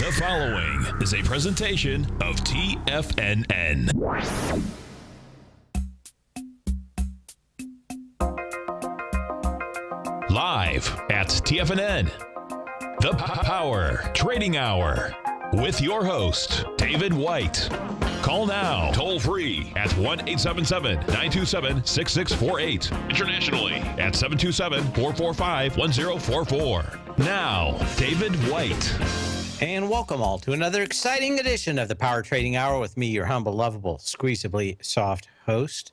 The following is a presentation of TFNN. Live at TFNN, the Power Trading Hour with your host, David White. Call now, toll free at 1-877-927-6648. Internationally at 727-445-1044. Now, David White. And welcome all to another exciting edition of the Power Trading Hour with me, your humble, lovable, squeezably soft host.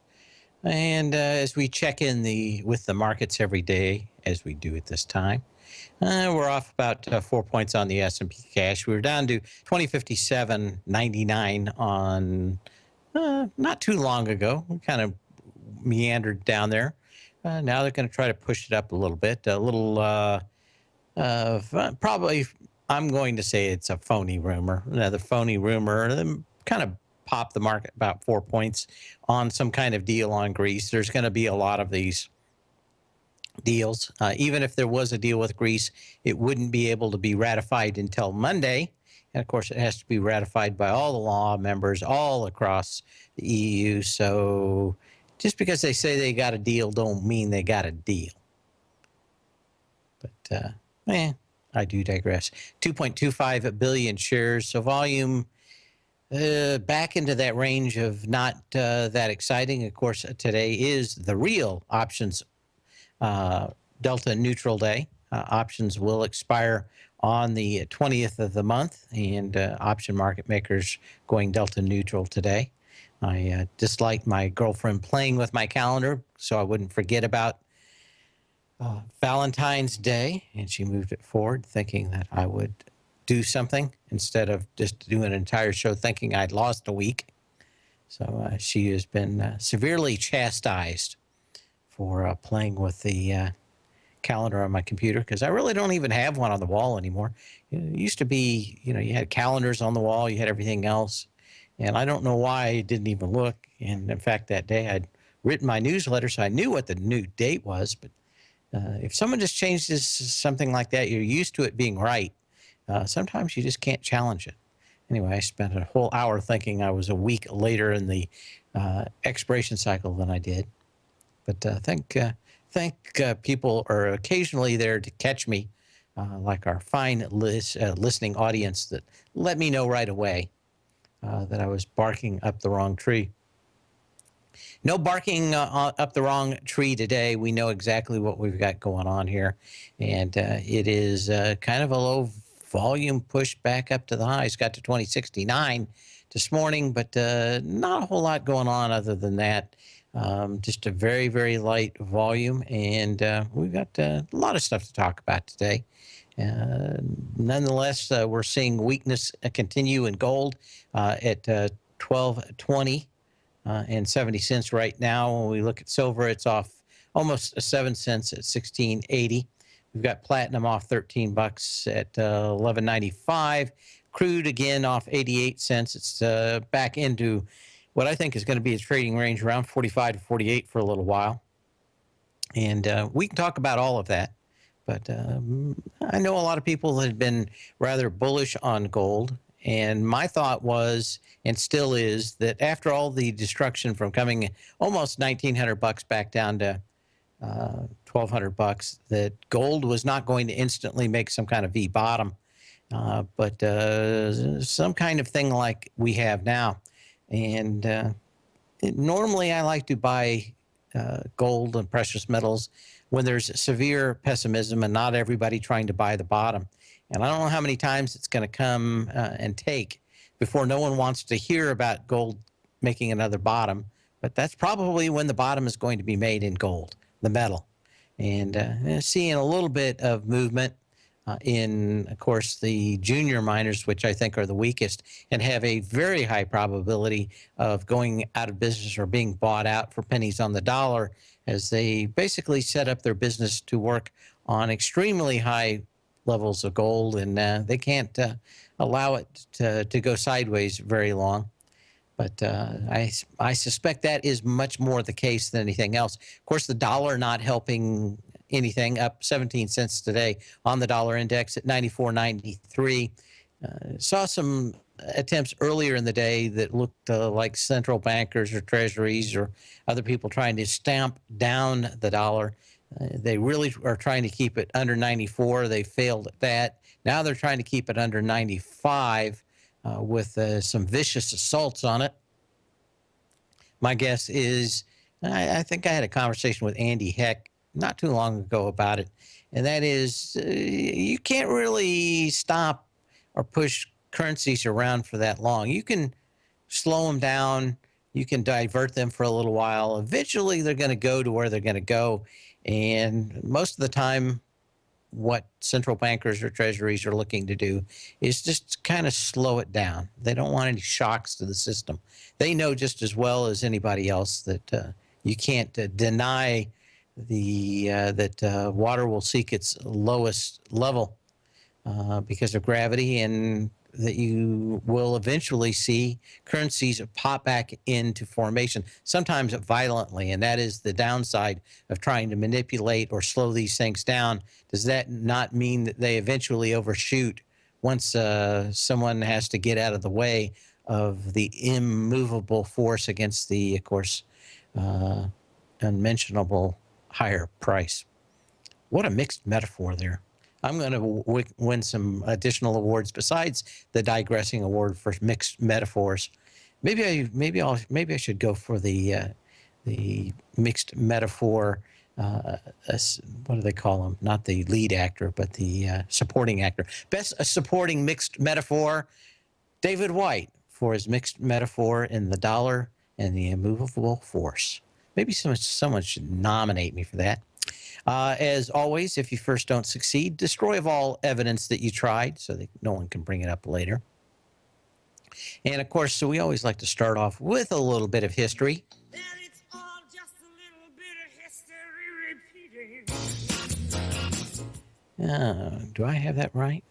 And as we check in with the markets every day, as we do at this time, we're off about 4 points on the S&P cash. We were down to 2057.99 on not too long ago. We kind of meandered down there. Now they're going to try to push it up a little bit. Probably, I'm going to say it's a phony rumor. Another phony rumor. Kind of popped the market about 4 points on some kind of deal on Greece. There's going to be a lot of these deals. Even if there was a deal with Greece, it wouldn't be able to be ratified until Monday. And of course, it has to be ratified by all the law members all across the EU. So just because they say they got a deal don't mean they got a deal. But, I do digress. 2.25 billion shares. So volume back into that range of not that exciting. Of course, today is the real options Delta neutral day. Options will expire on the 20th of the month, and option market makers going Delta neutral today. I disliked my girlfriend playing with my calendar so I wouldn't forget about Valentine's Day, and she moved it forward thinking that I would do something instead of just doing an entire show thinking I'd lost a week. So she has been severely chastised for playing with the calendar on my computer, because I really don't even have one on the wall anymore. It used to be, you had calendars on the wall, you had everything else, and I don't know why I didn't even look. And in fact, that day I'd written my newsletter, so I knew what the new date was, but if someone just changes something like that, you're used to it being right. Sometimes you just can't challenge it. Anyway, I spent a whole hour thinking I was a week later in the expiration cycle than I did. But thank people are occasionally there to catch me, like our fine listening audience that let me know right away that I was barking up the wrong tree. No barking up the wrong tree today. We know exactly what we've got going on here. And it is kind of a low volume push back up to the highs. Got to 2069 this morning, but not a whole lot going on other than that. Just a very, very light volume. And we've got a lot of stuff to talk about today. Nonetheless, we're seeing weakness continue in gold at 1220. And 70 cents right now. When we look at silver, it's off almost 7 cents at 16.80. We've got platinum off 13 bucks at 11.95. Crude again off 88 cents. It's back into what I think is going to be a trading range around 45 to 48 for a little while. And we can talk about all of that. But I know a lot of people have been rather bullish on gold. And my thought was, and still is, that after all the destruction from coming almost 1,900 bucks back down to 1,200 bucks, that gold was not going to instantly make some kind of V bottom, but some kind of thing like we have now. And normally I like to buy gold and precious metals when there's severe pessimism and not everybody trying to buy the bottom. And I don't know how many times it's going to come and take before no one wants to hear about gold making another bottom. But that's probably when the bottom is going to be made in gold, the metal. And seeing a little bit of movement in, of course, the junior miners, which I think are the weakest and have a very high probability of going out of business or being bought out for pennies on the dollar, as they basically set up their business to work on extremely high levels of gold, and they can't allow it to go sideways very long. But I suspect that is much more the case than anything else. Of course, the dollar not helping anything, up 17 cents today on the dollar index at 94.93. Saw some attempts earlier in the day that looked like central bankers or treasuries or other people trying to stamp down the dollar. They really are trying to keep it under 94. They failed at that. Now they're trying to keep it under 95 with some vicious assaults on it. My guess is, I think I had a conversation with Andy Heck not too long ago about it, and that is you can't really stop or push currencies around for that long. You can slow them down, you can divert them for a little while. Eventually, they're going to go to where they're going to go, and most of the time, what central bankers or treasuries are looking to do is just kind of slow it down. They don't want any shocks to the system. They know just as well as anybody else that you can't deny that water will seek its lowest level because of gravity, and that you will eventually see currencies pop back into formation, sometimes violently. And that is the downside of trying to manipulate or slow these things down. Does that not mean that they eventually overshoot once someone has to get out of the way of the immovable force against the, of course, unmentionable higher price? What a mixed metaphor there. I'm going to win some additional awards besides the digressing award for mixed metaphors. Maybe I should go for the mixed metaphor. What do they call them? Not the lead actor, but the supporting actor. Best supporting mixed metaphor, David White, for his mixed metaphor in The Dollar and the Immovable Force. Maybe someone should nominate me for that. As always, if you first don't succeed, destroy of all evidence that you tried so that no one can bring it up later. And of course, so we always like to start off with a little bit of history. And it's all just a little bit of history repeating. Do I have that right?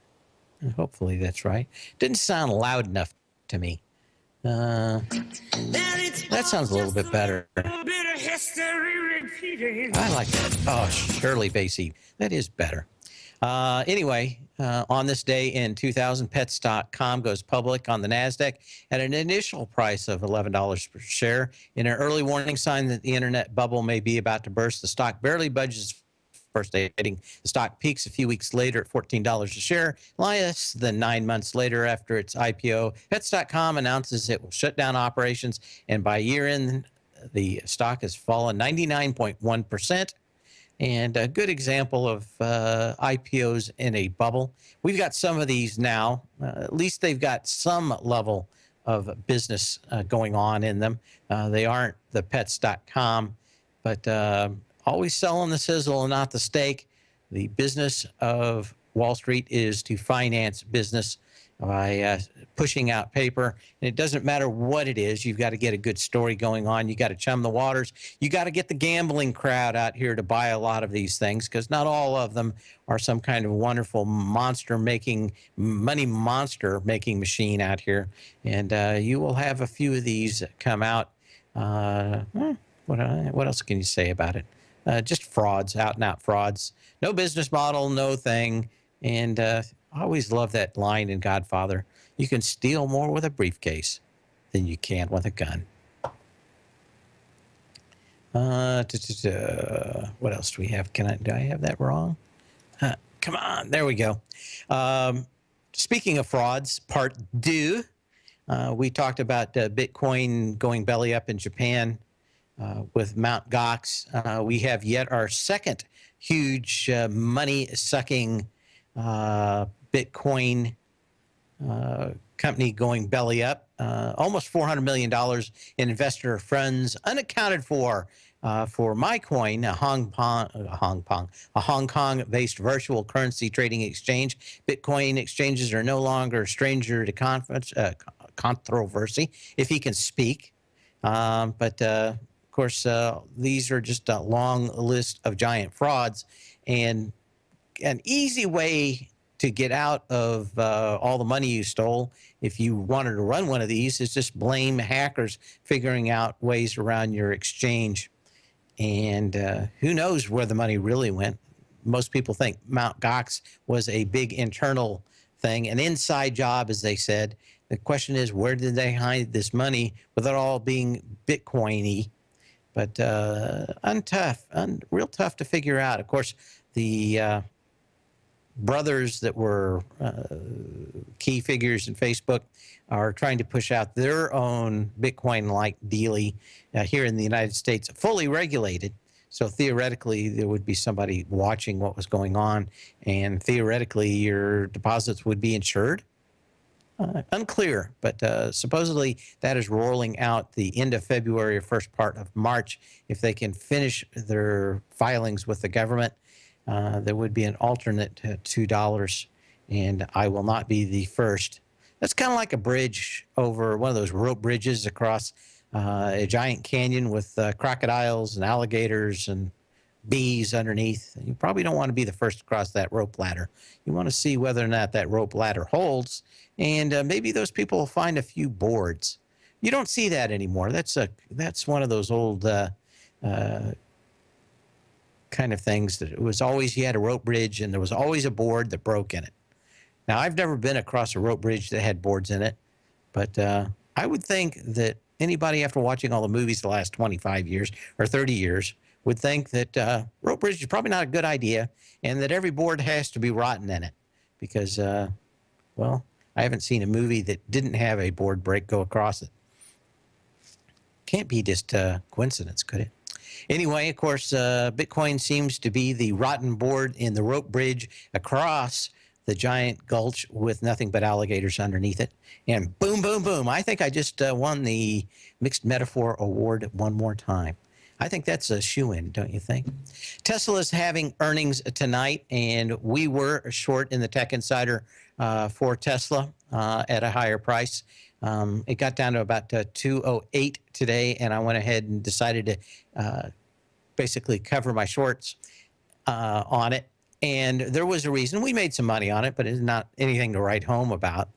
Hopefully that's right. Didn't sound loud enough to me. That sounds a little bit better. A bit of history repeating. I like that. Oh, Shirley Bassey. That is better. Anyway, on this day in 2000, Pets.com goes public on the NASDAQ at an initial price of $11 per share. In an early warning sign that the internet bubble may be about to burst, the stock barely budges first day hitting. The stock peaks a few weeks later at $14 a share. Less than 9 months later after its IPO, Pets.com announces it will shut down operations, and by year end, the stock has fallen 99.1%. And a good example of IPOs in a bubble. We've got some of these now. At least they've got some level of business going on in them. They aren't the Pets.com, but always selling the sizzle and not the steak. The business of Wall Street is to finance business by pushing out paper. And it doesn't matter what it is. You've got to get a good story going on. You got to chum the waters. You got to get the gambling crowd out here to buy a lot of these things, because not all of them are some kind of wonderful money monster making machine out here. And you will have a few of these come out. What else can you say about it? Just frauds, out and out frauds. No business model, no thing. And I always love that line in Godfather. You can steal more with a briefcase than you can with a gun. What else do we have? Do I have that wrong? Come on, there we go. Speaking of frauds, part two. We talked about Bitcoin going belly up in Japan. With Mt. Gox. We have yet our second huge money-sucking Bitcoin company going belly up. Almost $400 million in investor funds unaccounted for my coin, a Hong Kong-based virtual currency trading exchange. Bitcoin exchanges are no longer a stranger to controversy, if he can speak. Of course, these are just a long list of giant frauds, and an easy way to get out of all the money you stole, if you wanted to run one of these, is just blame hackers figuring out ways around your exchange. And who knows where the money really went. Most people think Mt. Gox was a big internal thing, an inside job, as they said. The question is, where did they hide this money with it all being Bitcoin-y? But real tough to figure out. Of course, the brothers that were key figures in Facebook are trying to push out their own Bitcoin-like dealie here in the United States, fully regulated. So theoretically, there would be somebody watching what was going on, and theoretically, your deposits would be insured. Unclear, but supposedly that is rolling out the end of February or first part of March. If they can finish their filings with the government, there would be an alternate $2, and I will not be the first. That's kind of like a bridge over one of those rope bridges across a giant canyon with crocodiles and alligators and bees underneath. You probably don't want to be the first to cross that rope ladder. You want to see whether or not that rope ladder holds, and maybe those people will find a few boards. You don't see that anymore. That's one of those old kind of things that it was always, you had a rope bridge and there was always a board that broke in it. Now, I've never been across a rope bridge that had boards in it, but I would think that anybody after watching all the movies the last 25 years or 30 years would think that rope bridge is probably not a good idea, and that every board has to be rotten in it because, well, I haven't seen a movie that didn't have a board break go across it. Can't be just coincidence, could it? Anyway, of course, Bitcoin seems to be the rotten board in the rope bridge across the giant gulch with nothing but alligators underneath it. And boom, boom, boom. I think I just won the Mixed Metaphor Award one more time. I think that's a shoo-in, don't you think? Tesla's having earnings tonight, and we were short in the Tech Insider for Tesla at a higher price. It got down to about 208 today, and I went ahead and decided to basically cover my shorts on it. And there was a reason. We made some money on it, but it's not anything to write home about.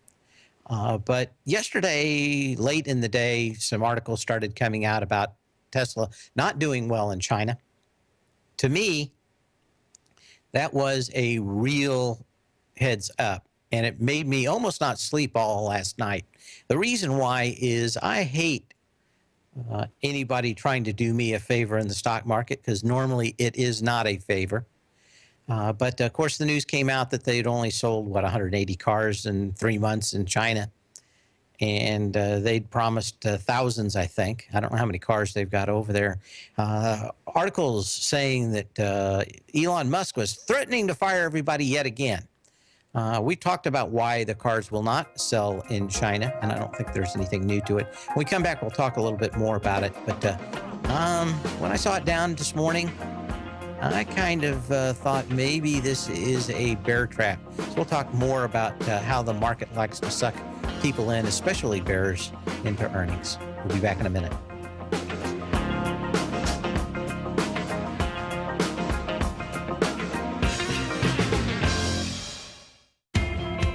But yesterday, late in the day, some articles started coming out about Tesla not doing well in China. To me, that was a real heads up, and it made me almost not sleep all last night. The reason why is I hate anybody trying to do me a favor in the stock market, because normally it is not a favor. But of course, the news came out that they'd only sold, 180 cars in 3 months in China. And they'd promised thousands, I think. I don't know how many cars they've got over there. Articles saying that Elon Musk was threatening to fire everybody yet again. We talked about why the cars will not sell in China, and I don't think there's anything new to it. When we come back, we'll talk a little bit more about it. But when I saw it down this morning, I kind of thought maybe this is a bear trap. So we'll talk more about how the market likes to suck people in, especially bears, into earnings. We'll be back in a minute.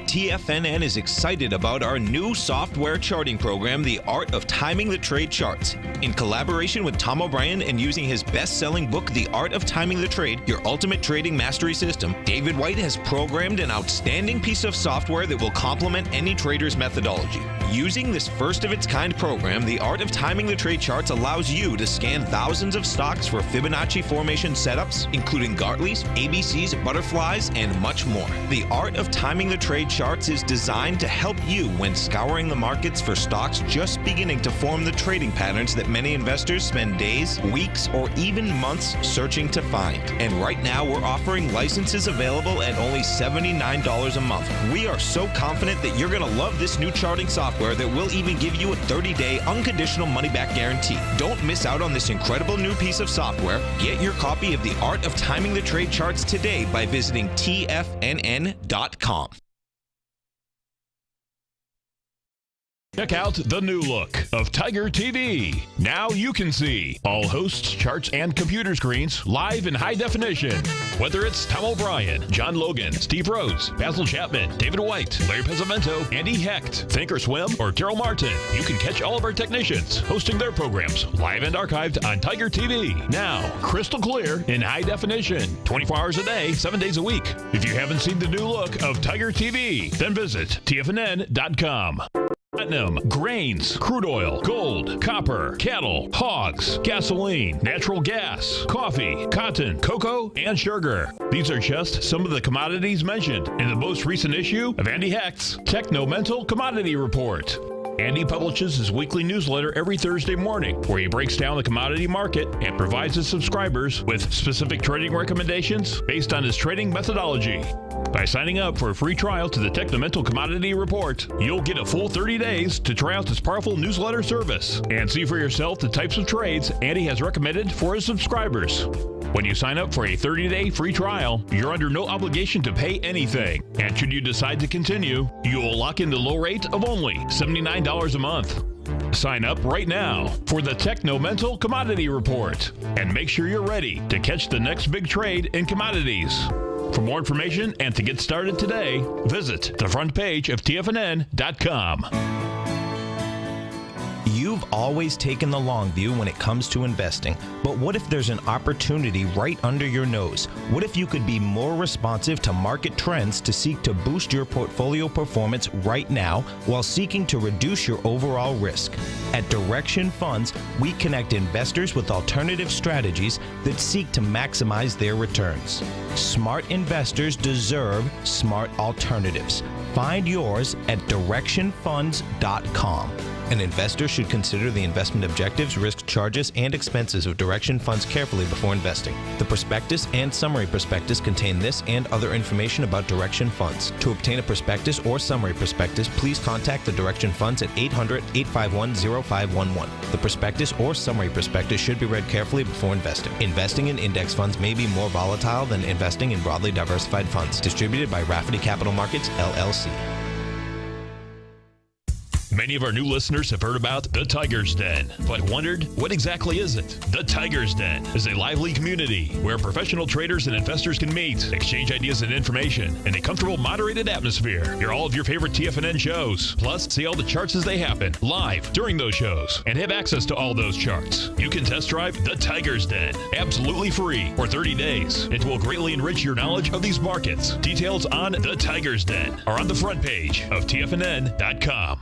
TFNN is excited about our new software charting program, The Art of Timing the Trade Charts. In collaboration with Tom O'Brien and using his best-selling book, The Art of Timing the Trade, Your Ultimate Trading Mastery System, David White has programmed an outstanding piece of software that will complement any trader's methodology. Using this first-of-its-kind program, The Art of Timing the Trade Charts allows you to scan thousands of stocks for Fibonacci formation setups, including Gartley's, ABC's, butterflies, and much more. The Art of Timing the Trade Charts is designed to help you when scouring the markets for stocks just beginning to form the trading patterns that many investors spend days, weeks, or even months searching to find. And right now, we're offering licenses available at only $79 a month. We are so confident that you're going to love this new charting software that will even give you a 30-day unconditional money-back guarantee. Don't miss out on this incredible new piece of software. Get your copy of The Art of Timing the Trade Charts today by visiting TFNN.com. Check out the new look of Tiger TV. Now you can see all hosts, charts, and computer screens live in high definition. Whether it's Tom O'Brien, John Logan, Steve Rhodes, Basil Chapman, David White, Larry Pezzavento, Andy Hecht, Think or Swim, or Carol Martin, you can catch all of our technicians hosting their programs live and archived on Tiger TV. Now, crystal clear in high definition, 24 hours a day, 7 days a week. If you haven't seen the new look of Tiger TV, then visit TFNN.com. Platinum, grains, crude oil, gold, copper, cattle, hogs, gasoline, natural gas, coffee, cotton, cocoa, and sugar. These are just some of the commodities mentioned in the most recent issue of Andy Hecht's Techno-Mental Commodity Report. Andy publishes his weekly newsletter every Thursday morning, where he breaks down the commodity market and provides his subscribers with specific trading recommendations based on his trading methodology. By signing up for a free trial to the Techno-Mental Commodity Report, you'll get a full 30 days to try out this powerful newsletter service and see for yourself the types of trades Andy has recommended for his subscribers. When you sign up for a 30-day free trial, you're under no obligation to pay anything. And should you decide to continue, you will lock in the low rate of only $79 a month. Sign up right now for the Techno-Mental Commodity Report and make sure you're ready to catch the next big trade in commodities. For more information and to get started today, visit the front page of TFNN.com. You've always taken the long view when it comes to investing, but what if there's an opportunity right under your nose? What if you could be more responsive to market trends to seek to boost your portfolio performance right now while seeking to reduce your overall risk? At Direction Funds, we connect investors with alternative strategies that seek to maximize their returns. Smart investors deserve smart alternatives. Find yours at directionfunds.com. An investor should consider the investment objectives, risk, charges, and expenses of Direction Funds carefully before investing. The prospectus and summary prospectus contain this and other information about Direction Funds. To obtain a prospectus or summary prospectus, please contact the Direction Funds at 800-851-0511. The prospectus or summary prospectus should be read carefully before investing. Investing in index funds may be more volatile than investing in broadly diversified funds. Distributed by Rafferty Capital Markets, LLC. Many of our new listeners have heard about the Tiger's Den, but wondered, what exactly is it? The Tiger's Den is a lively community where professional traders and investors can meet, exchange ideas and information in a comfortable, moderated atmosphere. Hear all of your favorite TFNN shows, plus see all the charts as they happen live during those shows, and have access to all those charts. You can test drive the Tiger's Den absolutely free for 30 days. It will greatly enrich your knowledge of these markets. Details on the Tiger's Den are on the front page of TFNN.com.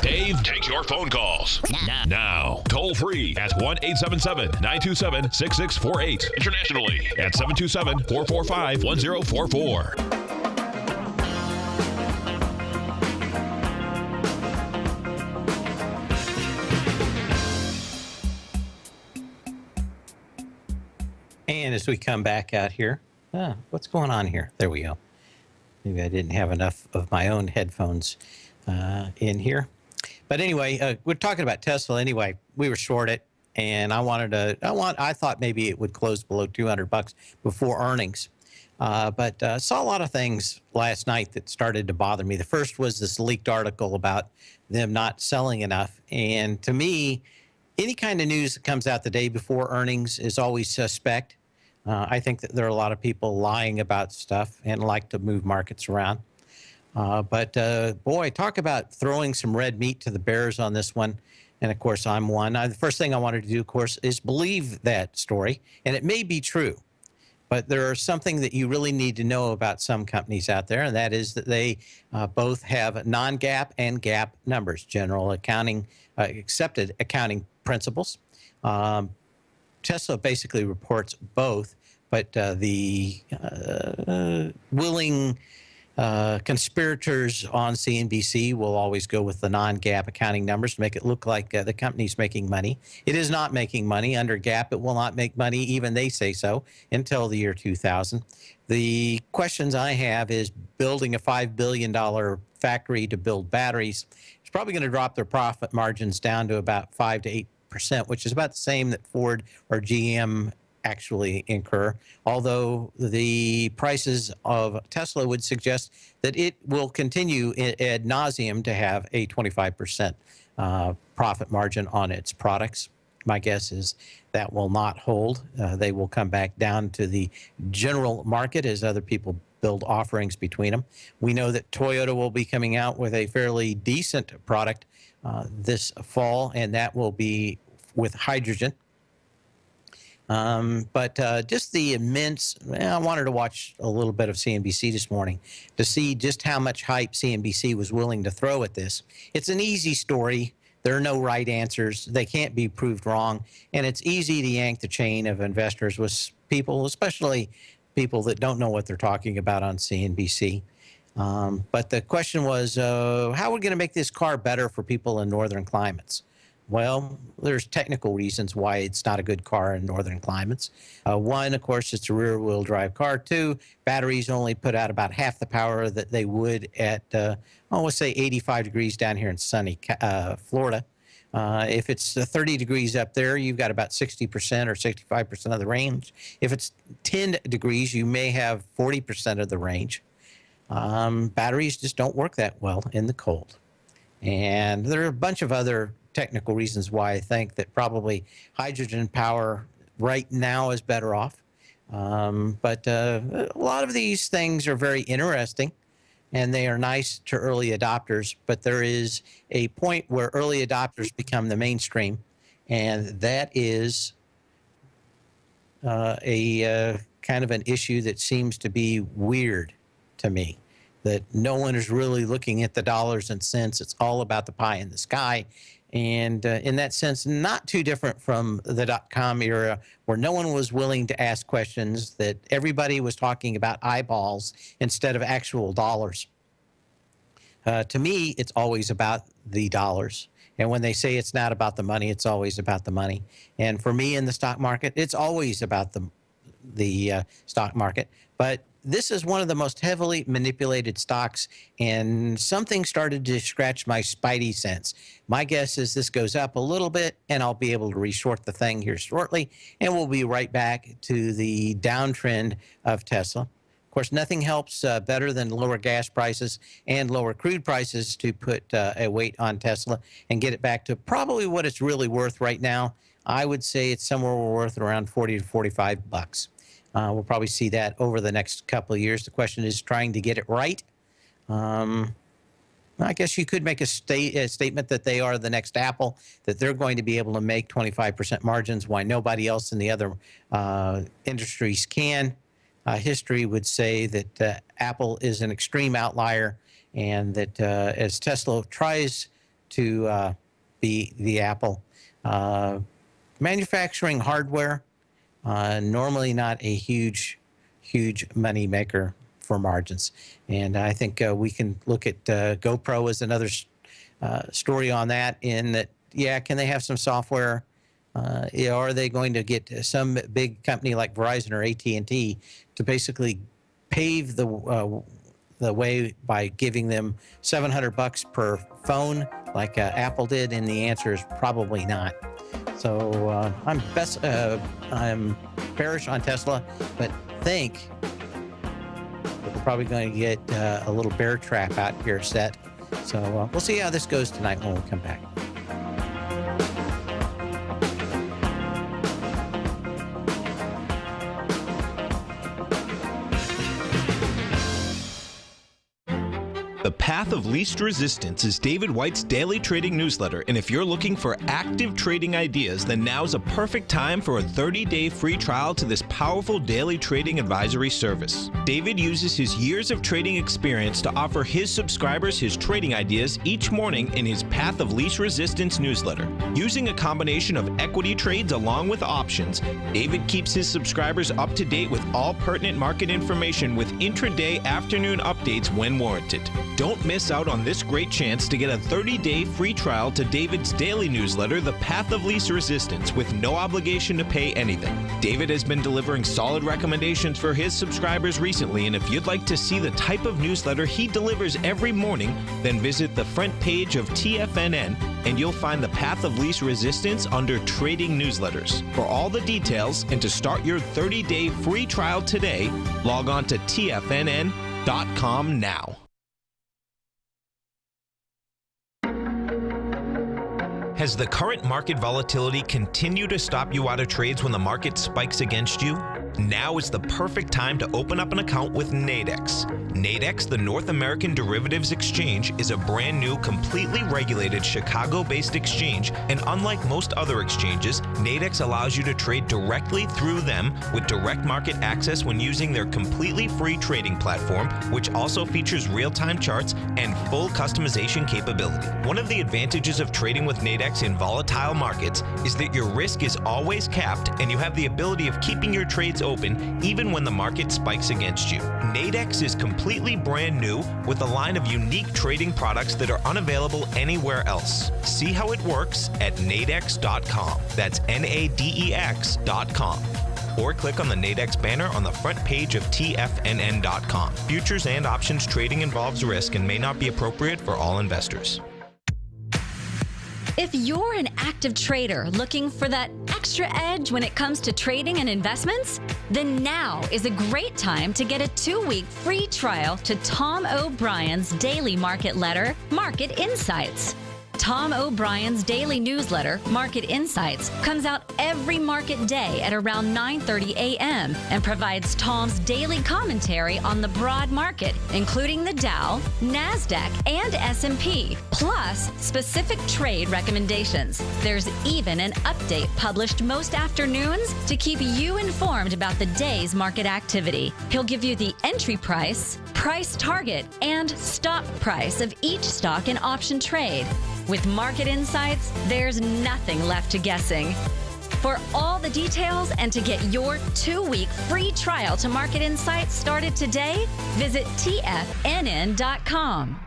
Dave takes your phone calls now. Toll free at 1-877-927-6648. Internationally at 727-445-1044. And as we come back out here, what's going on here? There we go. Maybe I didn't have enough of my own headphones in here. But anyway, we're talking about Tesla anyway. We were short it, and I thought maybe it would close below $200 before earnings. But saw a lot of things last night that started to bother me. The first was this leaked article about them not selling enough. And to me, any kind of news that comes out the day before earnings is always suspect. I think that there are a lot of people lying about stuff and like to move markets around. But boy, talk about throwing some red meat to the bears on this one. And of course, I'm one. The first thing I wanted to do, of course, is believe that story. And it may be true, but there is something that you really need to know about some companies out there, and that is that they both have non-GAAP and GAAP numbers, general accounting, accepted accounting principles. Tesla basically reports both, but the willing conspirators on CNBC will always go with the non-GAAP accounting numbers to make it look like the company's making money. It is not making money. Under GAAP, it will not make money. Even they say so until the year 2000. The questions I have is building a $5 billion factory to build batteries. It's probably going to drop their profit margins down to about 5 to 8%, which is about the same that Ford or GM actually incur, although the prices of Tesla would suggest that it will continue ad nauseum to have a 25% profit margin on its products. my guess is that will not hold. They will come back down to the general market as other people build offerings between them. We know that Toyota will be coming out with a fairly decent product this fall, and that will be with hydrogen. But just the immense, I wanted to watch a little bit of CNBC this morning to see just how much hype CNBC was willing to throw at this. It's an easy story. There are no right answers. They can't be proved wrong. And it's easy to yank the chain of investors with people, especially people that don't know what they're talking about on CNBC. But the question was, how are we going to make this car better for people in northern climates? Well, there's technical reasons why it's not a good car in northern climates. One, of course, it's a rear-wheel drive car. Two, batteries only put out about half the power that they would at, let's say 85 degrees down here in sunny Florida. If it's 30 degrees up there, you've got about 60% or 65% of the range. If it's 10 degrees, you may have 40% of the range. Batteries just don't work that well in the cold. And there are a bunch of other technical reasons why I think that probably hydrogen power right now is better off. But a lot of these things are very interesting, and they are nice to early adopters. But there is a point where early adopters become the mainstream, and that is a kind of an issue that seems to be weird to me, that no one is really looking at the dollars and cents. It's all about the pie in the sky. And in that sense, not too different from the dot-com era, where no one was willing to ask questions, that everybody was talking about eyeballs instead of actual dollars. To me, it's always about the dollars. And when they say it's not about the money, it's always about the money. And for me in the stock market, it's always about the stock market. But this is one of the most heavily manipulated stocks, and something started to scratch my spidey sense. My guess is this goes up a little bit, and I'll be able to reshort the thing here shortly, and we'll be right back to the downtrend of Tesla. Of course, nothing helps better than lower gas prices and lower crude prices to put a weight on Tesla and get it back to probably what it's really worth right now. I would say it's somewhere worth around 40 to 45 bucks. We'll probably see that over the next couple of years. The question is trying to get it right. I guess you could make a statement that they are the next Apple, that they're going to be able to make 25% margins, why nobody else in the other industries can. History would say that Apple is an extreme outlier, and that as Tesla tries to be the Apple, manufacturing hardware, normally not a huge money maker for margins. And I think we can look at GoPro as another story on that, in that, yeah, can they have some software? Are they going to get some big company like Verizon or AT&T to basically pave the way by giving them $700 per phone like Apple did? And the answer is probably not. So I'm bearish on Tesla, but think that we're probably going to get a little bear trap out here set. So we'll see how this goes tonight when we come back. The Path of Least Resistance is David White's daily trading newsletter, and if you're looking for active trading ideas, then now's a perfect time for a 30-day free trial to this powerful daily trading advisory service. David uses his years of trading experience to offer his subscribers his trading ideas each morning in his Path of Least Resistance newsletter. Using a combination of equity trades along with options, David keeps his subscribers up to date with all pertinent market information with intraday afternoon updates when warranted. Don't miss out on this great chance to get a 30-day free trial to David's daily newsletter, The Path of Least Resistance, with no obligation to pay anything. David has been delivering solid recommendations for his subscribers recently, and if you'd like to see the type of newsletter he delivers every morning, then visit the front page of TFNN and you'll find The Path of Least Resistance under Trading Newsletters. For all the details and to start your 30-day free trial today, log on to TFNN.com now. Has the current market volatility continued to stop you out of trades when the market spikes against you? Now is the perfect time to open up an account with Nadex. Nadex, the North American Derivatives Exchange, is a brand new, completely regulated Chicago-based exchange, and unlike most other exchanges, Nadex allows you to trade directly through them with direct market access when using their completely free trading platform, which also features real-time charts and full customization capability. One of the advantages of trading with Nadex in volatile markets is that your risk is always capped and you have the ability of keeping your trades open even when the market spikes against you. Nadex is completely brand new with a line of unique trading products that are unavailable anywhere else. See how it works at nadex.com. That's NADEX.com. Or click on the Nadex banner on the front page of TFNN.com. Futures and options trading involves risk and may not be appropriate for all investors. If you're an active trader looking for that extra edge when it comes to trading and investments, then now is a great time to get a 2-week free trial to Tom O'Brien's daily market letter, Market Insights. Tom O'Brien's daily newsletter, Market Insights, comes out every market day at around 9:30 a.m. and provides Tom's daily commentary on the broad market, including the Dow, NASDAQ, and S&P, plus specific trade recommendations. There's even an update published most afternoons to keep you informed about the day's market activity. He'll give you the entry price, price target, and stop price of each stock and option trade. With Market Insights, there's nothing left to guessing. For all the details and to get your 2-week free trial to Market Insights started today, visit TFNN.com.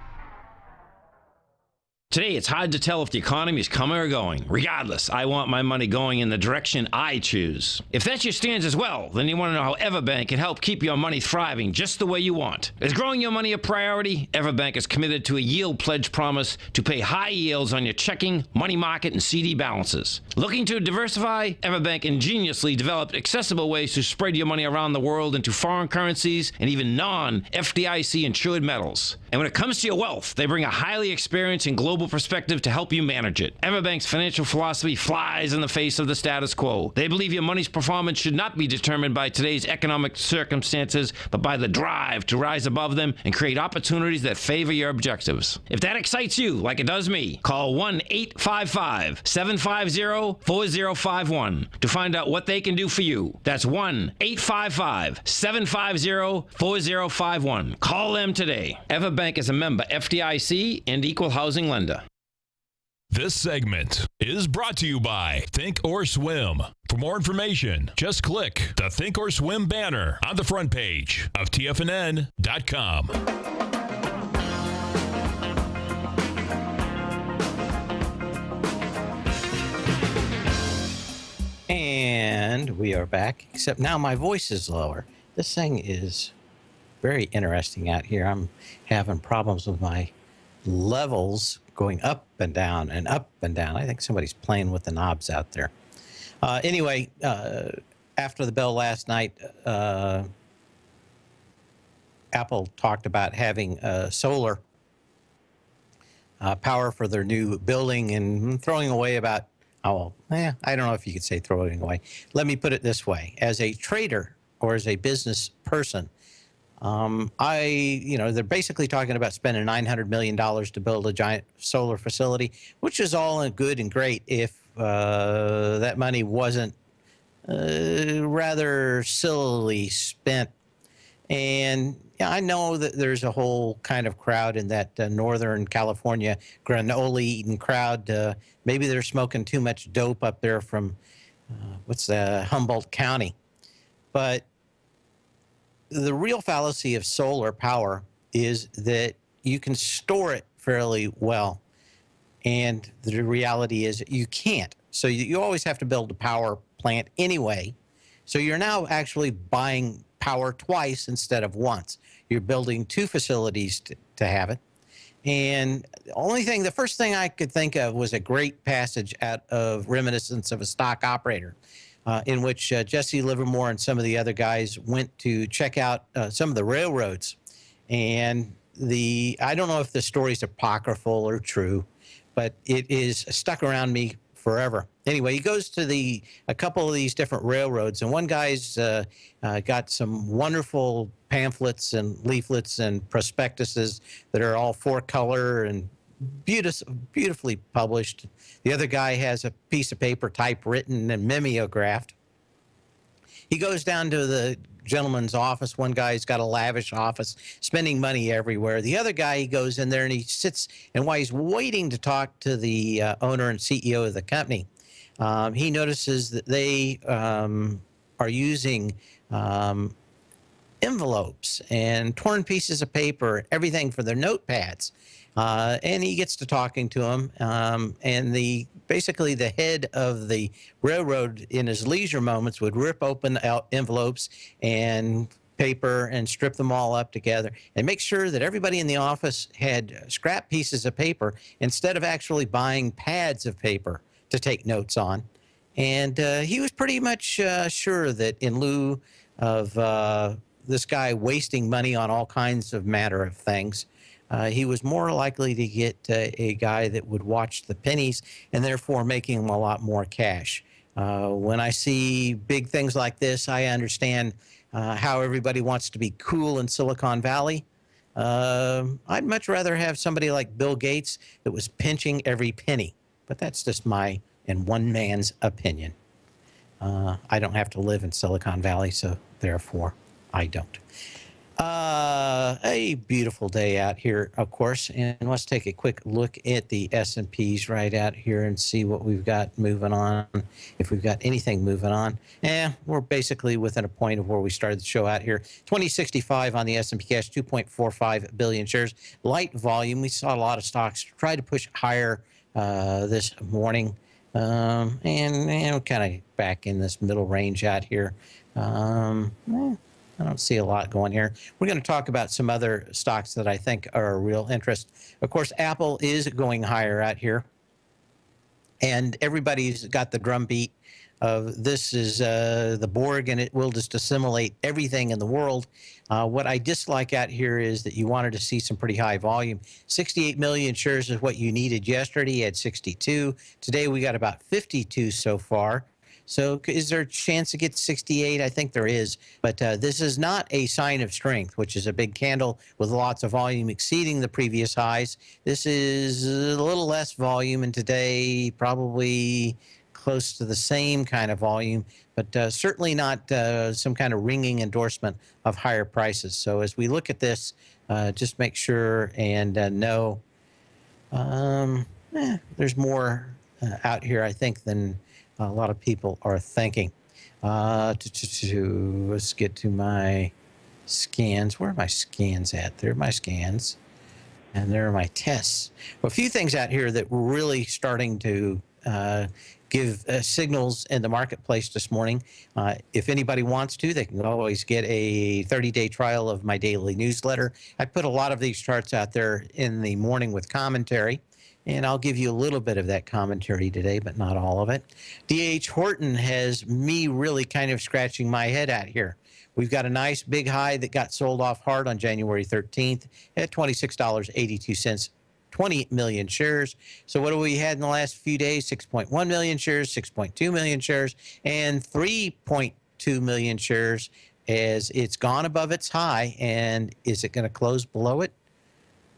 Today, it's hard to tell if the economy is coming or going. Regardless, I want my money going in the direction I choose. If that's your stance as well, then you want to know how Everbank can help keep your money thriving just the way you want. Is growing your money a priority? Everbank is committed to a yield pledge promise to pay high yields on your checking, money market, and CD balances. Looking to diversify? Everbank ingeniously developed accessible ways to spread your money around the world into foreign currencies and even non-FDIC insured metals. And when it comes to your wealth, they bring a highly experienced and global perspective to help you manage it. Everbank's financial philosophy flies in the face of the status quo. They believe your money's performance should not be determined by today's economic circumstances, but by the drive to rise above them and create opportunities that favor your objectives. If that excites you, like it does me, call 1-855-750-4051 to find out what they can do for you. That's 1-855-750-4051. Call them today. Everbank is a member FDIC and equal housing lender. This segment is brought to you by Think or Swim. For more information, just click the Think or Swim banner on the front page of TFNN.com. And we are back, except now my voice is lower. This thing is very interesting out here. I'm having problems with my levels going up and down and up and down. I think somebody's playing with the knobs out there. Anyway, after the bell last night, Apple talked about having solar power for their new building and throwing away about, I don't know if you could say throwing away. Let me put it this way. As a trader or as a business person, they're basically talking about spending $900 million to build a giant solar facility, which is all good and great if that money wasn't rather sillily spent. And I know that there's a whole kind of crowd in that Northern California granola-eating crowd. Maybe they're smoking too much dope up there from, Humboldt County. But the real fallacy of solar power is that you can store it fairly well. And the reality is you can't. So you always have to build a power plant anyway. So you're now actually buying power twice instead of once. You're building 2 facilities to have it. And the first thing I could think of was a great passage out of Reminiscence of a Stock Operator, in which Jesse Livermore and some of the other guys went to check out some of the railroads. And I don't know if the story's apocryphal or true, but it is stuck around me forever. Anyway, he goes to a couple of these different railroads, and one guy's got some wonderful pamphlets and leaflets and prospectuses that are all four-color and beautifully published. The other guy has a piece of paper typewritten and mimeographed. He goes down to the gentleman's office. One guy's got a lavish office, spending money everywhere. The other guy, he goes in there and he sits, and while he's waiting to talk to the owner and CEO of the company, he notices that they are using envelopes and torn pieces of paper, everything for their notepads. And he gets to talking to him, and basically the head of the railroad in his leisure moments would rip open out envelopes and paper and strip them all up together and make sure that everybody in the office had scrap pieces of paper instead of actually buying pads of paper to take notes on. And he was pretty much sure that in lieu of this guy wasting money on all kinds of matter of things, he was more likely to get a guy that would watch the pennies and therefore making him a lot more cash. When I see big things like this, I understand how everybody wants to be cool in Silicon Valley. I'd much rather have somebody like Bill Gates that was pinching every penny. But that's just my and one man's opinion. I don't have to live in Silicon Valley, so therefore I don't. A beautiful day out here, of course, and let's take a quick look at the S&Ps right out here and see what we've got moving on, if we've got anything moving on. We're basically within a point of where we started the show out here. 2065 on the S&P cash, 2.45 billion shares. Light volume. We saw a lot of stocks try to push higher this morning, and kind of back in this middle range out here. I don't see a lot going here. We're going to talk about some other stocks that I think are a real interest. Of course, Apple is going higher out here. And everybody's got the drumbeat of this is the Borg, and it will just assimilate everything in the world. What I dislike out here is that you wanted to see some pretty high volume. 68 million shares is what you needed yesterday. You had 62. Today we got about 52 so far. So is there a chance to get 68? I think there is. But this is not a sign of strength, which is a big candle with lots of volume exceeding the previous highs. This is a little less volume, and today probably close to the same kind of volume, but certainly not some kind of ringing endorsement of higher prices. So as we look at this, just make sure and know there's more out here, I think, than a lot of people are thinking. Let's get to my scans. Where are my scans at? There are my scans. And there are my tests. Well, a few things out here that were really starting to give signals in the marketplace this morning. If anybody wants to, they can always get a 30-day trial of my daily newsletter. I put a lot of these charts out there in the morning with commentary. And I'll give you a little bit of that commentary today, but not all of it. D.H. Horton has me really kind of scratching my head out here. We've got a nice big high that got sold off hard on January 13th at $26.82, 20 million shares. So what have we had in the last few days? 6.1 million shares, 6.2 million shares, and 3.2 million shares as it's gone above its high. And is it going to close below it?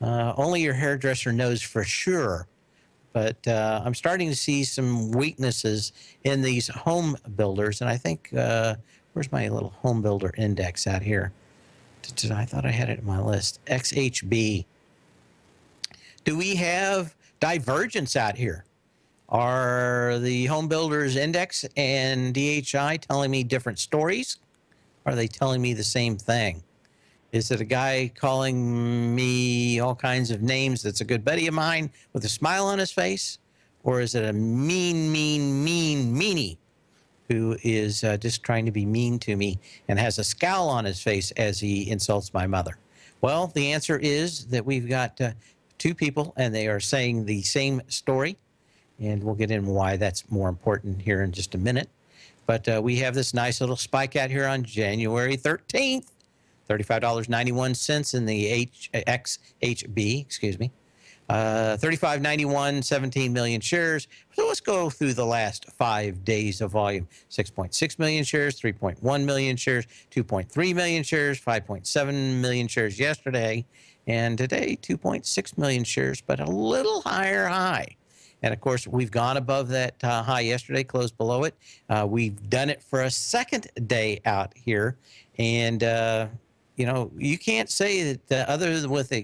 Only your hairdresser knows for sure, but I'm starting to see some weaknesses in these home builders, and I think, where's my little home builder index out here? I thought I had it in my list. XHB. Do we have divergence out here? Are the home builders index and DHI telling me different stories? Are they telling me the same thing? Is it a guy calling me all kinds of names that's a good buddy of mine with a smile on his face? Or is it a mean meanie who is just trying to be mean to me and has a scowl on his face as he insults my mother? Well, the answer is that we've got two people, and they are saying the same story. And we'll get into why that's more important here in just a minute. But we have this nice little spike out here on January 13th. $35.91 in the XHB, excuse me. 35.91, 17 million shares. So let's go through the last 5 days of volume. 6.6 million shares, 3.1 million shares, 2.3 million shares, 5.7 million shares yesterday, and today 2.6 million shares, but a little higher high. And of course, we've gone above that high yesterday, closed below it. We've done it for a second day out here. And, you can't say that other than with the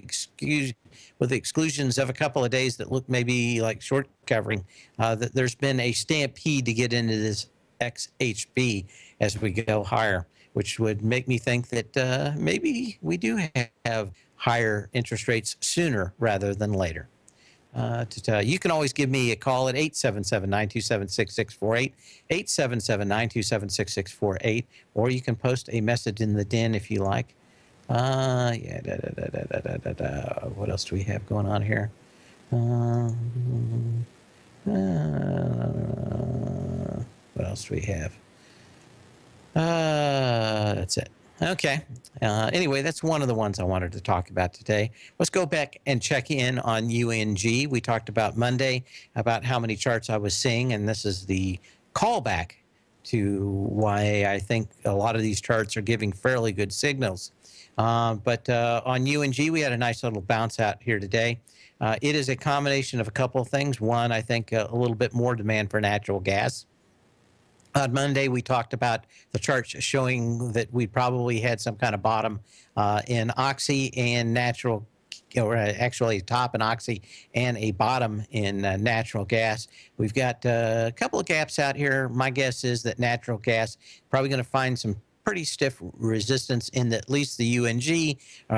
exclusions of a couple of days that look maybe like short covering, that there's been a stampede to get into this XHB as we go higher, which would make me think that maybe we do have higher interest rates sooner rather than later. You can always give me a call at 877-927-6648, 877-927-6648, or you can post a message in the den if you like. What else do we have going on here? What else do we have? That's it. Okay. Anyway, that's one of the ones I wanted to talk about today. Let's go back and check in on UNG. We talked about Monday about how many charts I was seeing, and this is the callback to why I think a lot of these charts are giving fairly good signals. But on UNG, we had a nice little bounce out here today. It is a combination of a couple of things. One, I think a little bit more demand for natural gas. On Monday, we talked about the charts showing that we probably had some kind of bottom in Oxy and natural, or actually a top in Oxy and a bottom in natural gas. We've got a couple of gaps out here. My guess is that natural gas probably going to find some pretty stiff resistance in at least the UNG,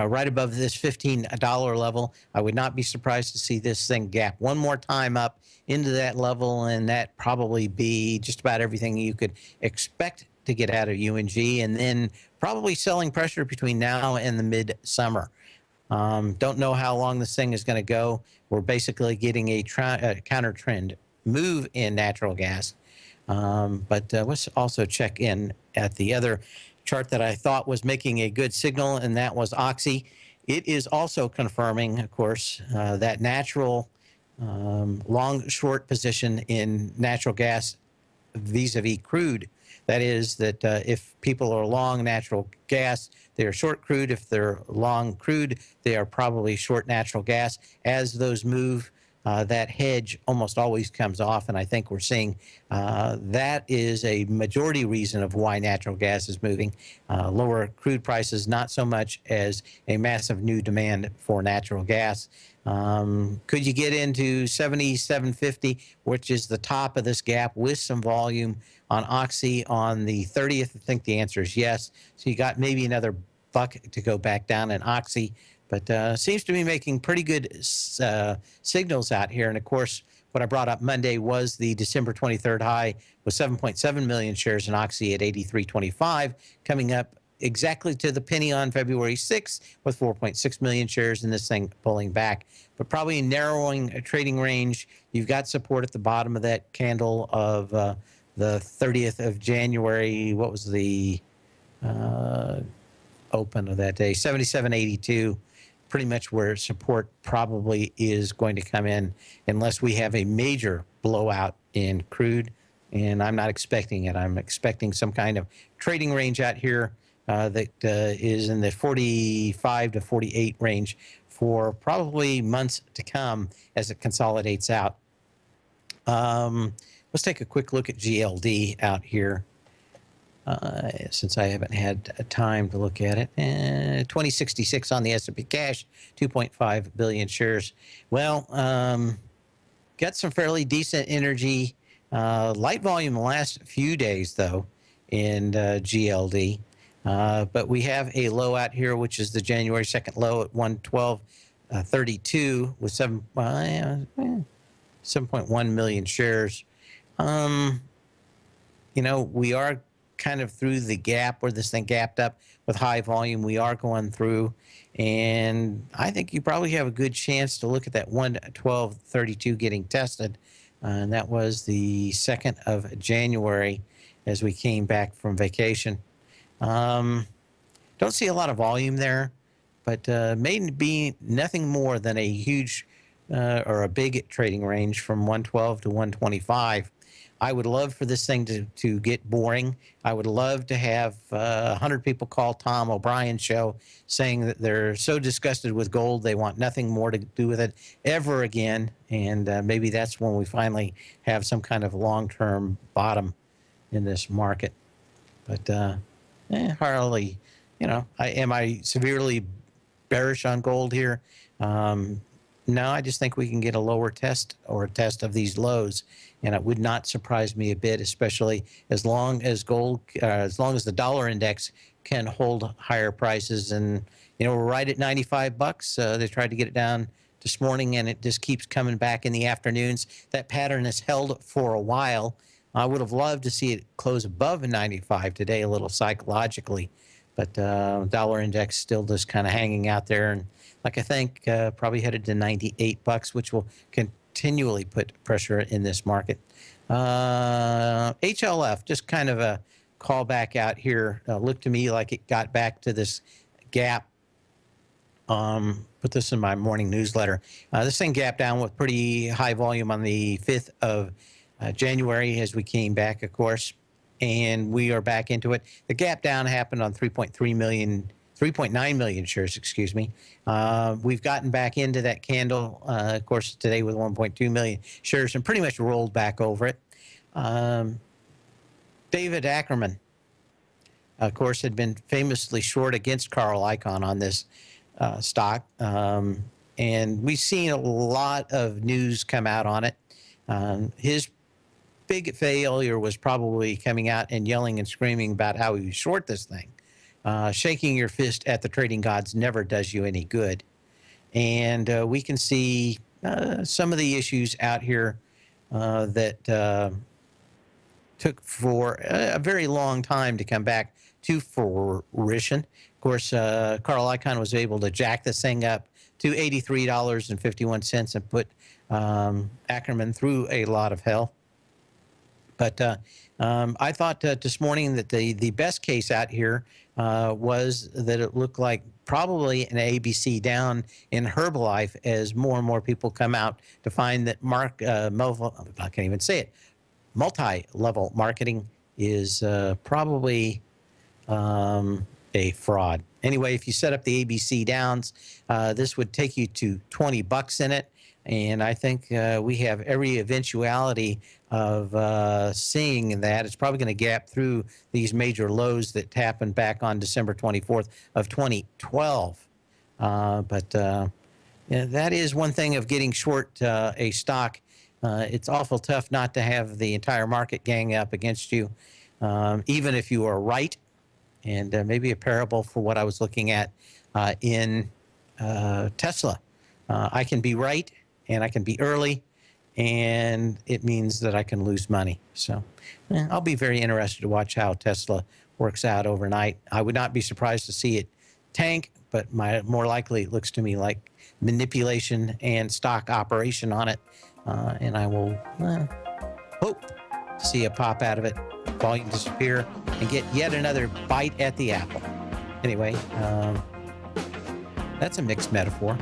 right above this $15 level. I would not be surprised to see this thing gap one more time up into that level, and that probably be just about everything you could expect to get out of UNG, and then probably selling pressure between now and the mid-summer. Don't know how long this thing is going to go. We're basically getting a counter trend move in natural gas. But let's also check in at the other chart that I thought was making a good signal, and that was Oxy. It is also confirming, of course, that natural long-short position in natural gas vis-a-vis crude. That is that if people are long natural gas, they are short crude. If they're long crude, they are probably short natural gas. As those move, that hedge almost always comes off, and I think we're seeing that is a majority reason of why natural gas is moving. Lower crude prices, not so much as a massive new demand for natural gas. Could you get into 77.50, which is the top of this gap, with some volume on Oxy on the 30th? I think the answer is yes. So you got maybe another buck to go back down in Oxy, but seems to be making pretty good signals out here. And of course, what I brought up Monday was the December 23rd high with 7.7 million shares in Oxy at 83.25, coming up exactly to the penny on February 6th with 4.6 million shares in this thing pulling back, but probably narrowing a trading range. You've got support at the bottom of that candle of the 30th of January. What was the open of that day? 77.82, pretty much where support probably is going to come in unless we have a major blowout in crude, and I'm not expecting it. I'm expecting some kind of trading range out here that is in the 45 to 48 range for probably months to come as it consolidates out. Let's take a quick look at GLD out here, since I haven't had time to look at it. 2066 on the S&P cash, 2.5 billion shares. Well, got some fairly decent energy. Light volume the last few days, though, in GLD. But we have a low out here, which is the January 2nd low at 112.32 with 7.1 million shares. We are kind of through the gap where this thing gapped up with high volume. We are going through, and I think you probably have a good chance to look at that 112.32 getting tested. And that was the 2nd of January as we came back from vacation. Don't see a lot of volume there, but may be nothing more than a huge or a big trading range from 112 to 125. I would love for this thing to get boring. I would love to have 100 people call Tom O'Brien's show saying that they're so disgusted with gold they want nothing more to do with it ever again. And maybe that's when we finally have some kind of long-term bottom in this market. But hardly, am I severely bearish on gold here? No, I just think we can get a lower test or a test of these lows, and it would not surprise me a bit, especially as long as the dollar index can hold higher prices. And we're right at 95 bucks. They tried to get it down this morning, and it just keeps coming back in the afternoons. That pattern has held for a while. I would have loved to see it close above 95 today, a little psychologically, but dollar index still just kind of hanging out there. And like I think probably headed to 98 bucks, which will continually put pressure in this market. HLF, just kind of a call back out here. Looked to me like it got back to this gap. Put this in my morning newsletter. This thing gapped down with pretty high volume on the 5th of January as we came back, of course, and we are back into it. The gap down happened on 3.9 million shares, excuse me. We've gotten back into that candle, of course, today with 1.2 million shares and pretty much rolled back over it. David Ackerman, of course, had been famously short against Carl Icahn on this stock. And we've seen a lot of news come out on it. His big failure was probably coming out and yelling and screaming about how he was short this thing. Shaking your fist at the trading gods never does you any good. And we can see some of the issues out here that took for a very long time to come back to fruition. Of course, Carl Icahn was able to jack this thing up to $83.51 and put Ackerman through a lot of hell. But I thought this morning that the best case out here was that it looked like probably an ABC down in Herbalife as more and more people come out to find that I can't even say it, multi-level marketing is probably a fraud. Anyway, if you set up the ABC downs, this would take you to 20 bucks in it. And I think we have every eventuality of seeing that. It's probably going to gap through these major lows that happened back on December 24th of 2012. But that is one thing of getting short a stock. It's awful tough not to have the entire market gang up against you, even if you are right. And maybe a parable for what I was looking at in Tesla. I can be right, and I can be early, and it means that I can lose money. So I'll be very interested to watch how Tesla works out overnight. I would not be surprised to see it tank, but more likely it looks to me like manipulation and stock operation on it. And I will hope to see a pop out of it, volume disappear, and get yet another bite at the apple. Anyway, that's a mixed metaphor.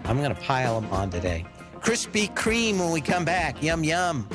I'm going to pile them on today. Krispy Kreme when we come back. Yum, yum.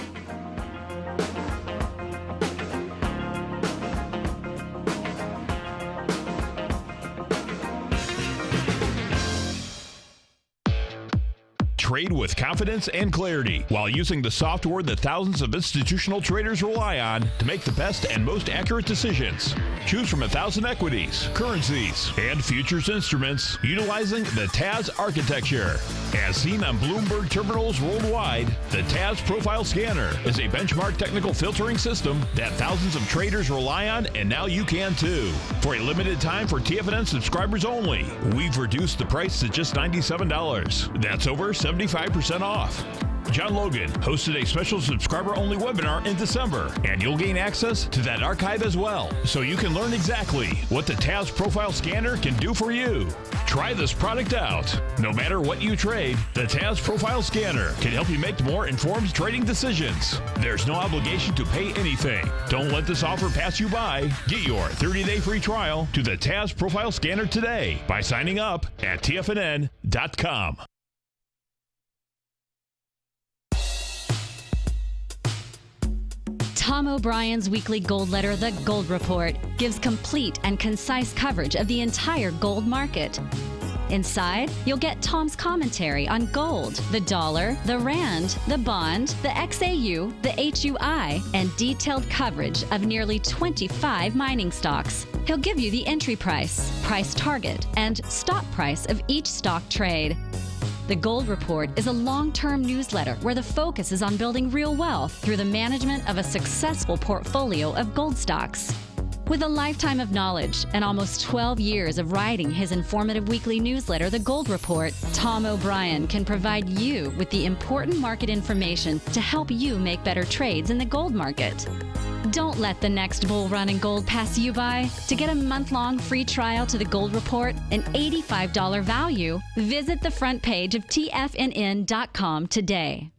Trade with confidence and clarity while using the software that thousands of institutional traders rely on to make the best and most accurate decisions. Choose from 1,000 equities, currencies, and futures instruments utilizing the TAS architecture. As seen on Bloomberg terminals worldwide, the TAS Profile Scanner is a benchmark technical filtering system that thousands of traders rely on, and now you can too. For a limited time for TFNN subscribers only, we've reduced the price to just $97. That's over 75% off. John Logan hosted a special subscriber-only webinar in December, and you'll gain access to that archive as well, so you can learn exactly what the TAS Profile Scanner can do for you. Try this product out. No matter what you trade, the TAS Profile Scanner can help you make more informed trading decisions. There's no obligation to pay anything. Don't let this offer pass you by. Get your 30-day free trial to the TAS Profile Scanner today by signing up at TFNN.com. Tom O'Brien's weekly gold letter, The Gold Report, gives complete and concise coverage of the entire gold market. Inside, you'll get Tom's commentary on gold, the dollar, the rand, the bond, the XAU, the HUI, and detailed coverage of nearly 25 mining stocks. He'll give you the entry price, price target, and stop price of each stock trade. The Gold Report is a long-term newsletter where the focus is on building real wealth through the management of a successful portfolio of gold stocks. With a lifetime of knowledge and almost 12 years of writing his informative weekly newsletter, The Gold Report, Tom O'Brien can provide you with the important market information to help you make better trades in the gold market. Don't let the next bull run in gold pass you by. To get a month-long free trial to The Gold Report, an $85 value, visit the front page of TFNN.com today.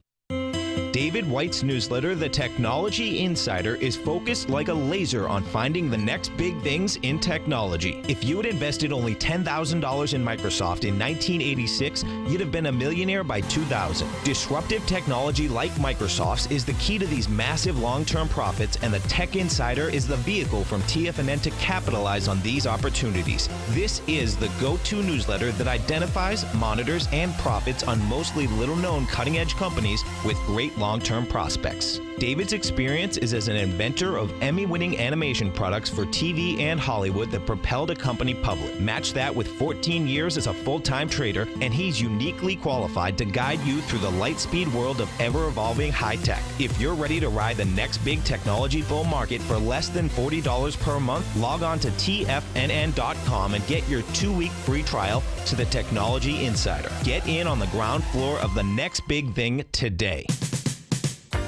David White's newsletter, The Technology Insider, is focused like a laser on finding the next big things in technology. If you had invested only $10,000 in Microsoft in 1986, you'd have been a millionaire by 2000. Disruptive technology like Microsoft's is the key to these massive long-term profits, and the Tech Insider is the vehicle from TFNN to capitalize on these opportunities. This is the go-to newsletter that identifies, monitors, and profits on mostly little-known cutting-edge companies with great long-term prospects. David's experience is as an inventor of Emmy-winning animation products for TV and Hollywood that propelled a company public. Match that with 14 years as a full-time trader, and he's uniquely qualified to guide you through the light-speed world of ever-evolving high-tech. If you're ready to ride the next big technology bull market for less than $40 per month, log on to TFNN.com and get your 2-week free trial to the Technology Insider. Get in on the ground floor of the next big thing today.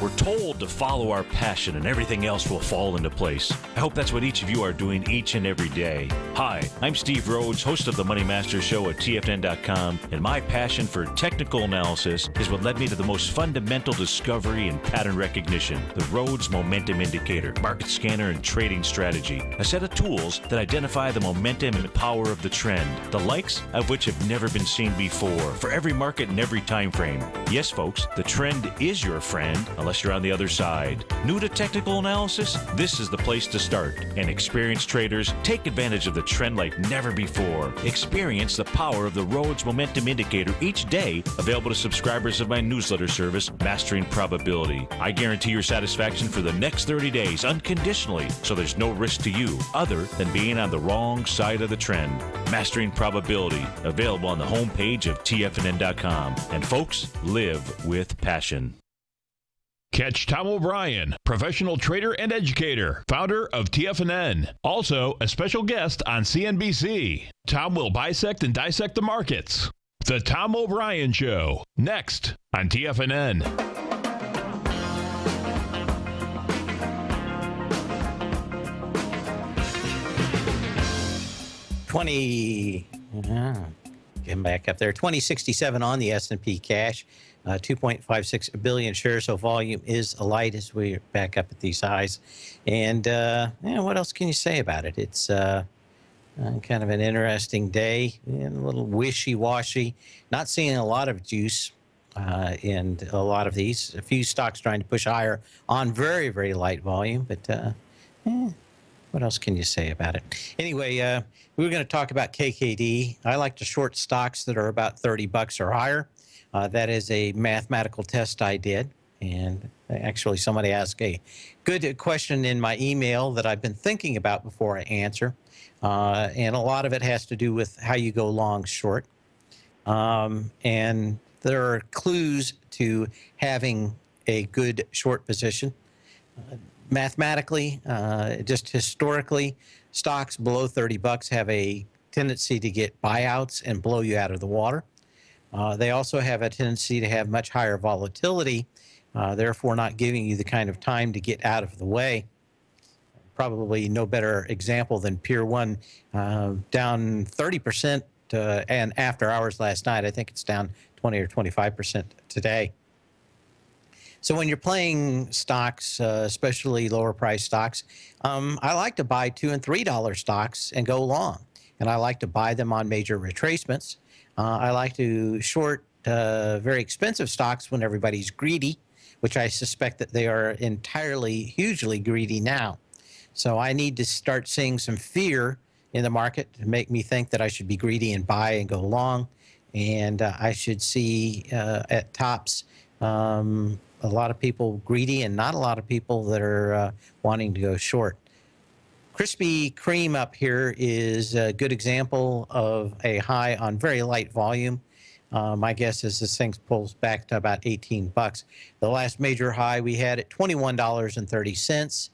We're told to follow our passion and everything else will fall into place. I hope that's what each of you are doing each and every day. Hi, I'm Steve Rhodes, host of the Money Master Show at TFNN.com, and my passion for technical analysis is what led me to the most fundamental discovery in pattern recognition, the Rhodes Momentum Indicator, market scanner, and trading strategy, a set of tools that identify the momentum and power of the trend, the likes of which have never been seen before, for every market and every time frame. Yes, folks, the trend is your friend, unless you're on the other side. New to technical analysis? This is the place to start. And experienced traders take advantage of the trend like never before. Experience the power of the Rhodes Momentum Indicator each day, available to subscribers of my newsletter service, Mastering Probability. I guarantee your satisfaction for the next 30 days unconditionally, so there's no risk to you other than being on the wrong side of the trend. Mastering Probability, available on the homepage of TFNN.com. And folks, live with passion. Catch Tom O'Brien, professional trader and educator, founder of TFNN. Also, a special guest on CNBC. Tom will bisect and dissect the markets. The Tom O'Brien Show, next on TFNN. Getting back up there. 2067 on the S&P cash. 2.56 billion shares, so volume is light as we're back up at these highs. And what else can you say about it? It's kind of an interesting day, and a little wishy-washy. Not seeing a lot of juice in a lot of these. A few stocks trying to push higher on very, very light volume, but what else can you say about it? Anyway, we were going to talk about KKD. I like to short stocks that are about $30 or higher. That is a mathematical test I did, and actually somebody asked a good question in my email that I've been thinking about before I answer, and a lot of it has to do with how you go long short, and there are clues to having a good short position. Mathematically, just historically, stocks below $30 have a tendency to get buyouts and blow you out of the water. They also have a tendency to have much higher volatility, therefore not giving you the kind of time to get out of the way. Probably no better example than Pier 1, down 30% and after hours last night. I think it's down 20 or 25% today. So when you're playing stocks, especially lower price stocks, I like to buy $2 and $3 stocks and go long. And I like to buy them on major retracements. I like to short very expensive stocks when everybody's greedy, which I suspect that they are entirely hugely greedy now. So I need to start seeing some fear in the market to make me think that I should be greedy and buy and go long. And I should see at tops a lot of people greedy and not a lot of people that are wanting to go short. Krispy Kreme up here is a good example of a high on very light volume. My guess is this thing pulls back to about 18 bucks. The last major high we had at $21.30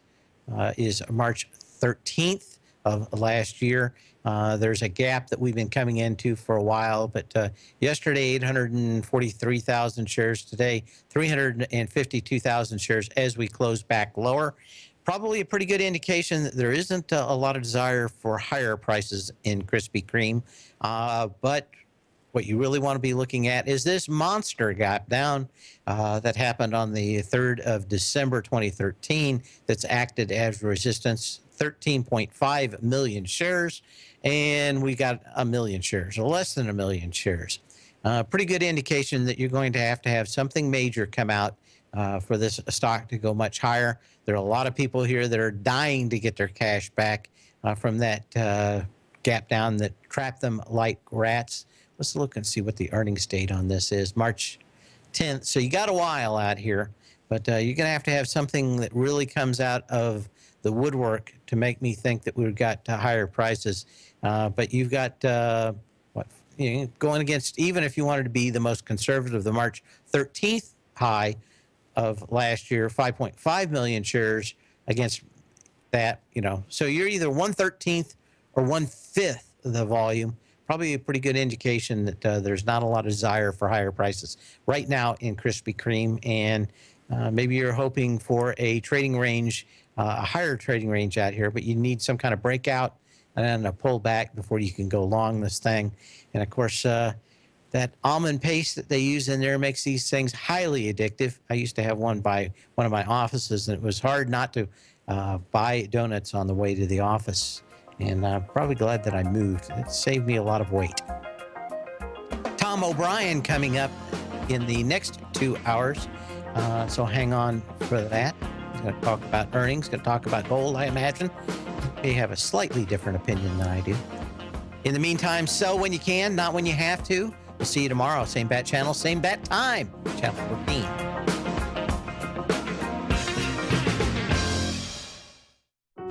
is March 13th of last year. There's a gap that we've been coming into for a while, but yesterday 843,000 shares, today 352,000 shares as we close back lower. Probably a pretty good indication that there isn't a lot of desire for higher prices in Krispy Kreme, but what you really want to be looking at is this monster gap down that happened on the 3rd of December 2013 that's acted as resistance, 13.5 million shares, and we got 1 million shares, or less than 1 million shares. Pretty good indication that you're going to have something major come out for this stock to go much higher. There are a lot of people here that are dying to get their cash back from that gap down that trapped them like rats. Let's look and see what the earnings date on this is, March 10th. So you got a while out here, but you're going to have something that really comes out of the woodwork to make me think that we've got higher prices. But you've got going against, even if you wanted to be the most conservative, the March 13th high of last year, 5.5 million shares against that, So you're either 1/13th or 1/5 of the volume. Probably a pretty good indication that there's not a lot of desire for higher prices right now in Krispy Kreme. And maybe you're hoping for a trading range, a higher trading range out here, but you need some kind of breakout and then a pullback before you can go long this thing. And of course, that almond paste that they use in there makes these things highly addictive. I used to have one by one of my offices, and it was hard not to buy donuts on the way to the office. And I'm probably glad that I moved. It saved me a lot of weight. Tom O'Brien coming up in the next 2 hours. So hang on for that. He's going to talk about earnings, going to talk about gold, I imagine. They have a slightly different opinion than I do. In the meantime, sell when you can, not when you have to. We'll see you tomorrow. Same bat channel, same bat time. Channel 14.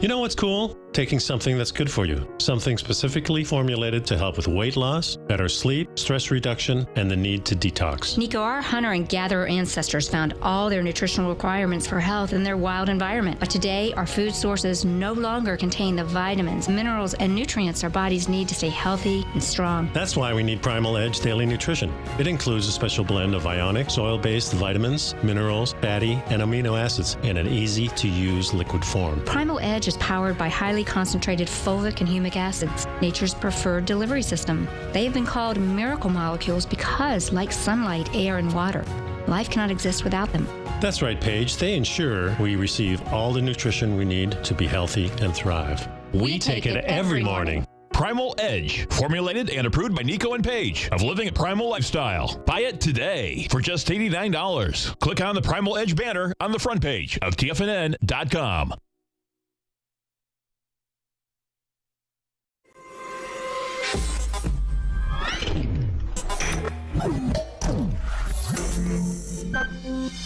You know what's cool? Taking something that's good for you. Something specifically formulated to help with weight loss, better sleep, stress reduction, and the need to detox. Nico, our hunter and gatherer ancestors found all their nutritional requirements for health in their wild environment. But today, our food sources no longer contain the vitamins, minerals, and nutrients our bodies need to stay healthy and strong. That's why we need Primal Edge Daily Nutrition. It includes a special blend of ionic, soil-based vitamins, minerals, fatty, and amino acids in an easy-to-use liquid form. Primal Edge is powered by highly concentrated fulvic and humic acids, nature's preferred delivery system. They have been called miracle molecules because, like sunlight, air, and water, life cannot exist without them. That's right, Paige. They ensure we receive all the nutrition we need to be healthy and thrive. We take it every morning. Primal Edge, formulated and approved by Nico and Paige of Living a Primal Lifestyle. Buy it today for just $89. Click on the Primal Edge banner on the front page of TFNN.com.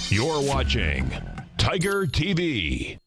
You're watching Tiger TV.